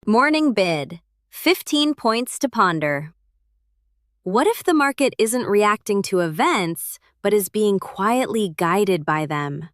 Morning bid, 15 points to ponder. What if the market isn't reacting to events, but is being quietly guided by them?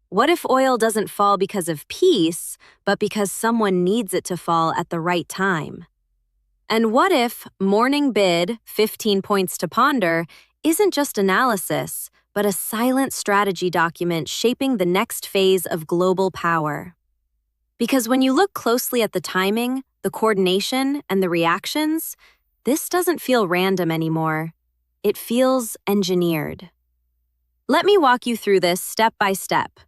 What if oil doesn't fall because of peace, but because someone needs it to fall at the right time? And what if morning bid, 15 points to ponder, isn't just analysis, but a silent strategy document shaping the next phase of global power? Because when you look closely at the timing, the coordination, and the reactions, this doesn't feel random anymore. It feels engineered. Let me walk you through this step by step.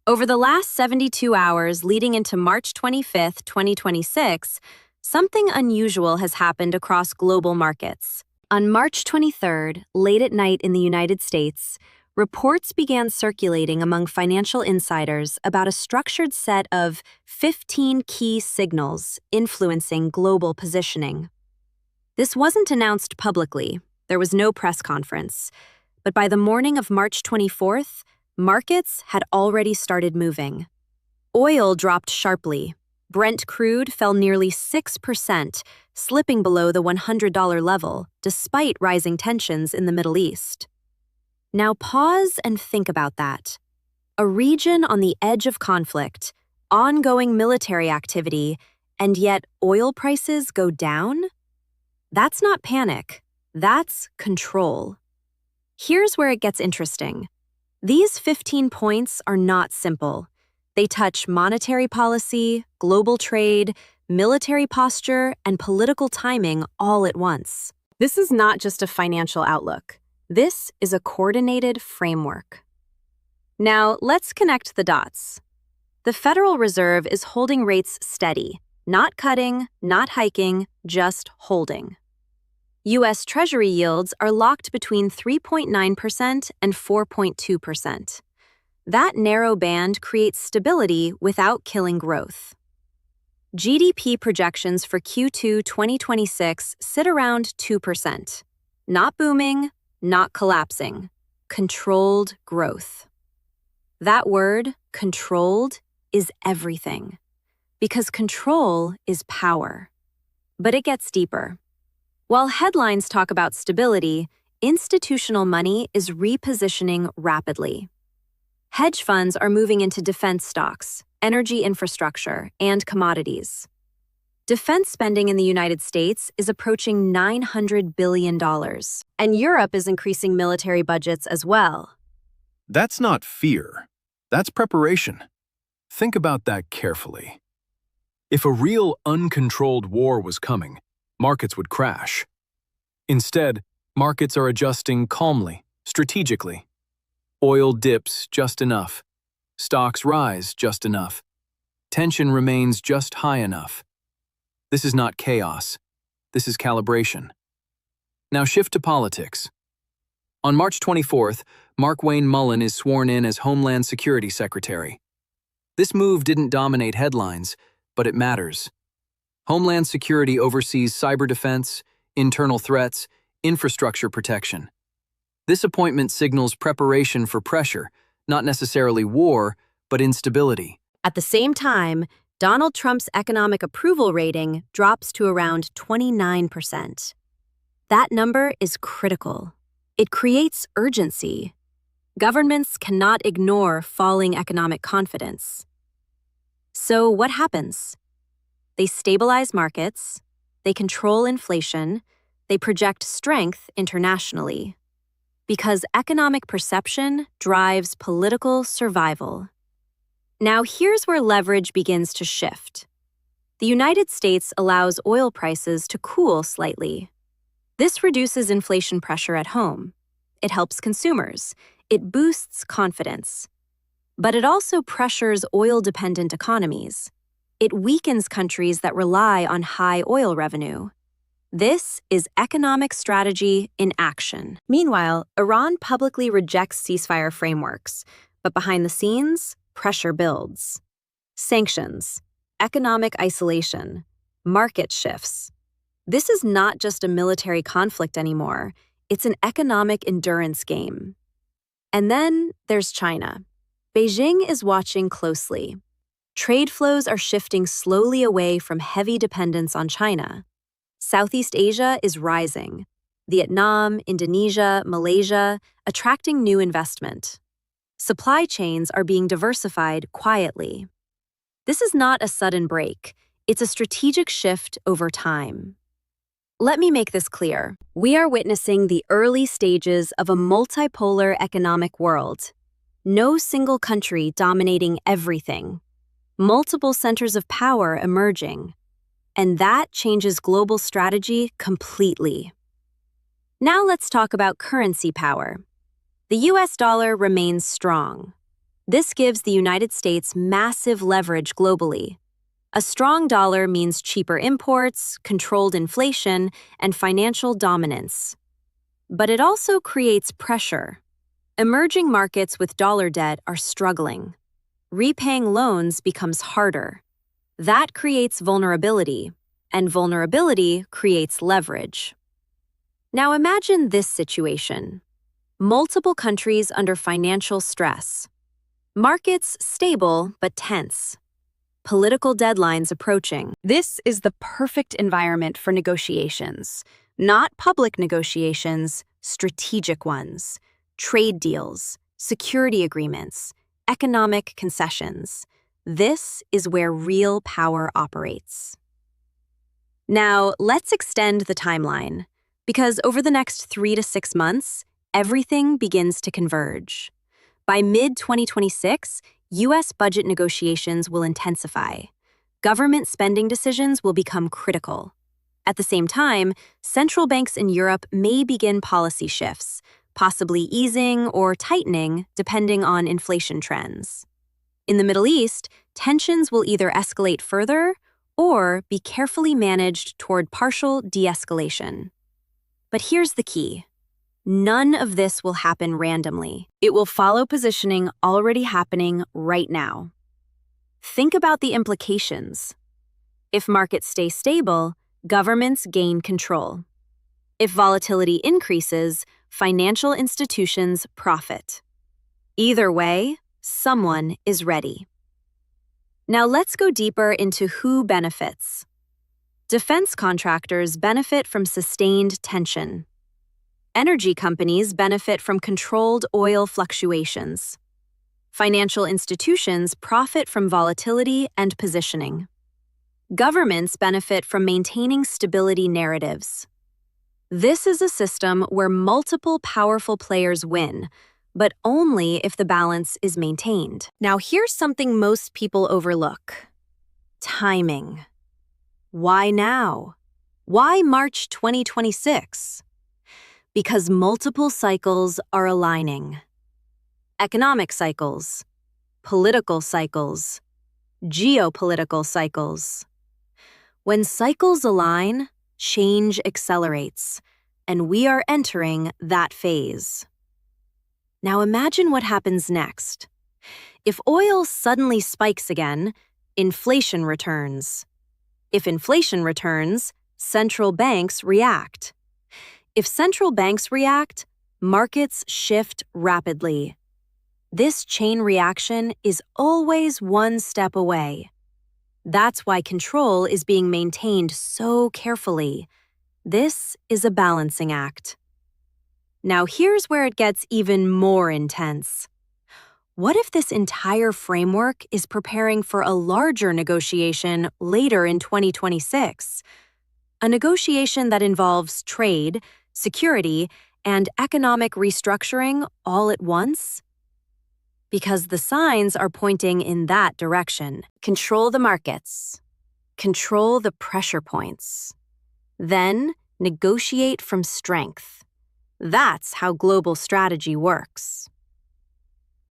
Over the last 72 hours leading into March 25th, 2026, something unusual has happened across global markets. On March 23rd, late at night in the United States, reports began circulating among financial insiders about a structured set of 15 key signals influencing global positioning. This wasn't announced publicly, there was no press conference, but by the morning of March 24th, markets had already started moving. Oil dropped sharply. Brent crude fell nearly 6%, slipping below the $100 level, despite rising tensions in the Middle East. Now pause and think about that. A region on the edge of conflict, ongoing military activity, and yet oil prices go down? That's not panic, that's control. Here's where it gets interesting. These 15 points are not simple. They touch monetary policy, global trade, military posture, and political timing all at once. This is not just a financial outlook. This is a coordinated framework. Now, let's connect the dots. The Federal Reserve is holding rates steady, not cutting, not hiking, just holding. U.S. Treasury yields are locked between 3.9% and 4.2%. That narrow band creates stability without killing growth. GDP projections for Q2 2026 sit around 2%. Not booming, not collapsing. Controlled growth. That word, controlled, is everything. Because control is power. But it gets deeper. While headlines talk about stability, institutional money is repositioning rapidly. Hedge funds are moving into defense stocks, energy infrastructure, and commodities. Defense spending in the United States is approaching $900 billion, and Europe is increasing military budgets as well. That's not fear. That's preparation. Think about that carefully. If a real uncontrolled war was coming, markets would crash. Instead, markets are adjusting calmly, strategically. Oil dips just enough. Stocks rise just enough. Tension remains just high enough. This is not chaos. This is calibration. Now shift to politics. On March 24th, Markwayne Mullin is sworn in as Homeland Security Secretary. This move didn't dominate headlines, but it matters. Homeland Security oversees cyber defense, internal threats, infrastructure protection. This appointment signals preparation for pressure, not necessarily war, but instability. At the same time, Donald Trump's economic approval rating drops to around 29%. That number is critical. It creates urgency. Governments cannot ignore falling economic confidence. So what happens? They stabilize markets, they control inflation, they project strength internationally. Because economic perception drives political survival. Now here's where leverage begins to shift. The United States allows oil prices to cool slightly. This reduces inflation pressure at home. It helps consumers. It boosts confidence. But it also pressures oil-dependent economies. It weakens countries that rely on high oil revenue. This is economic strategy in action. Meanwhile, Iran publicly rejects ceasefire frameworks, but behind the scenes, pressure builds. Sanctions, economic isolation, market shifts. This is not just a military conflict anymore, it's an economic endurance game. And then there's China. Beijing is watching closely. Trade flows are shifting slowly away from heavy dependence on China. Southeast Asia is rising. Vietnam, Indonesia, Malaysia, attracting new investment. Supply chains are being diversified quietly. This is not a sudden break. It's a strategic shift over time. Let me make this clear. We are witnessing the early stages of a multipolar economic world. No single country dominating everything. Multiple centers of power emerging. And that changes global strategy completely. Now let's talk about currency power. The US dollar remains strong. This gives the United States massive leverage globally. A strong dollar means cheaper imports, controlled inflation, and financial dominance. But it also creates pressure. Emerging markets with dollar debt are struggling. Repaying loans becomes harder. That creates vulnerability, and vulnerability creates leverage. Now imagine this situation. Multiple countries under financial stress. Markets stable but tense. Political deadlines approaching. This is the perfect environment for negotiations. Not public negotiations, strategic ones. Trade deals, security agreements, economic concessions. This is where real power operates. Now, let's extend the timeline, because over the next 3 to 6 months, everything begins to converge. By mid-2026, U.S. budget negotiations will intensify. Government spending decisions will become critical. At the same time, central banks in Europe may begin policy shifts, possibly easing or tightening depending on inflation trends. In the Middle East, tensions will either escalate further or be carefully managed toward partial de-escalation. But here's the key. None of this will happen randomly. It will follow positioning already happening right now. Think about the implications. If markets stay stable, governments gain control. If volatility increases, financial institutions profit. Either way, someone is ready. Now let's go deeper into who benefits. Defense contractors benefit from sustained tension. Energy companies benefit from controlled oil fluctuations. Financial institutions profit from volatility and positioning. Governments benefit from maintaining stability narratives. This is a system where multiple powerful players win, but only if the balance is maintained. Now here's something most people overlook. Timing. Why now? Why March 2026? Because multiple cycles are aligning. Economic cycles, political cycles, geopolitical cycles. When cycles align, change accelerates, and we are entering that phase. Now imagine what happens next. If oil suddenly spikes again, inflation returns. If inflation returns, central banks react. If central banks react, markets shift rapidly. This chain reaction is always one step away. That's why control is being maintained so carefully. This is a balancing act. Now here's where it gets even more intense. What if this entire framework is preparing for a larger negotiation later in 2026? A negotiation that involves trade, security, and economic restructuring all at once? Because the signs are pointing in that direction. Control the markets. Control the pressure points. Then negotiate from strength. That's how global strategy works.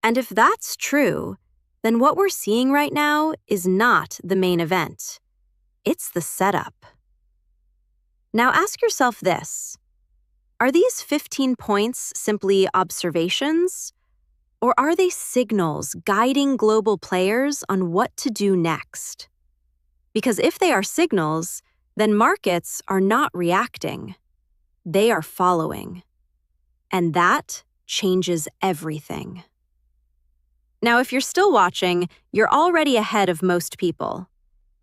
And if that's true, then what we're seeing right now is not the main event. It's the setup. Now ask yourself this. Are these 15 points simply observations? Or are they signals guiding global players on what to do next? Because if they are signals, then markets are not reacting. They are following. And that changes everything. Now, if you're still watching, you're already ahead of most people.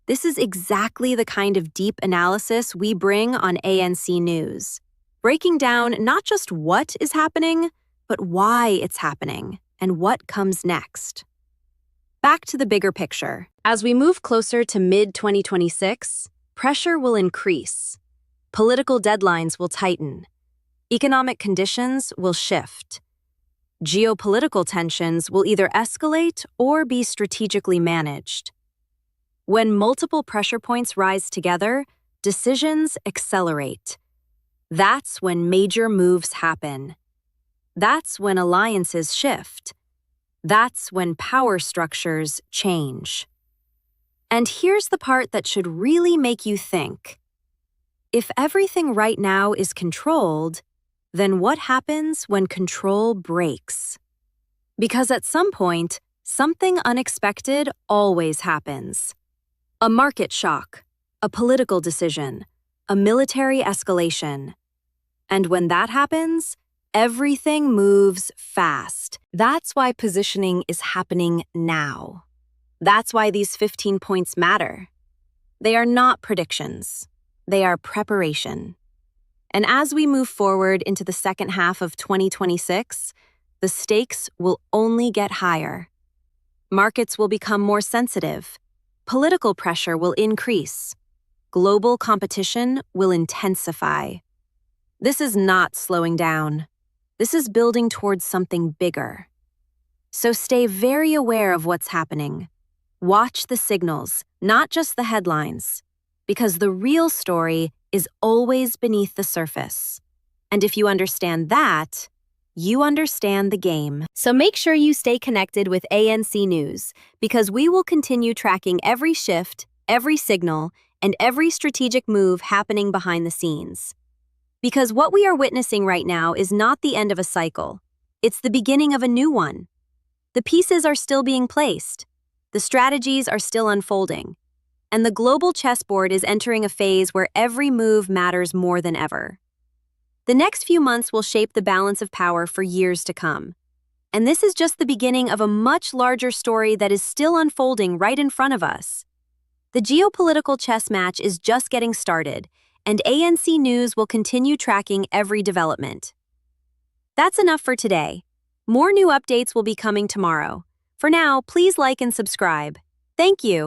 This is exactly the kind of deep analysis we bring on ANC News, breaking down not just what is happening, but why it's happening and what comes next. Back to the bigger picture. As we move closer to mid-2026, pressure will increase. Political deadlines will tighten. Economic conditions will shift. Geopolitical tensions will either escalate or be strategically managed. When multiple pressure points rise together, decisions accelerate. That's when major moves happen. That's when alliances shift. That's when power structures change. And here's the part that should really make you think. If everything right now is controlled, then what happens when control breaks? Because at some point, something unexpected always happens. A market shock, a political decision, a military escalation. And when that happens, everything moves fast. That's why positioning is happening now. That's why these 15 points matter. They are not predictions. They are preparation. And as we move forward into the second half of 2026, the stakes will only get higher. Markets will become more sensitive. Political pressure will increase. Global competition will intensify. This is not slowing down. This is building towards something bigger. So stay very aware of what's happening. Watch the signals, not just the headlines, because the real story is always beneath the surface. And if you understand that, you understand the game. So make sure you stay connected with ANC News, because we will continue tracking every shift, every signal, and every strategic move happening behind the scenes. Because what we are witnessing right now is not the end of a cycle. It's the beginning of a new one. The pieces are still being placed. The strategies are still unfolding. And the global chessboard is entering a phase where every move matters more than ever. The next few months will shape the balance of power for years to come. And this is just the beginning of a much larger story that is still unfolding right in front of us. The geopolitical chess match is just getting started, and ANC News will continue tracking every development. That's enough for today. More new updates will be coming tomorrow. For now, please like and subscribe. Thank you.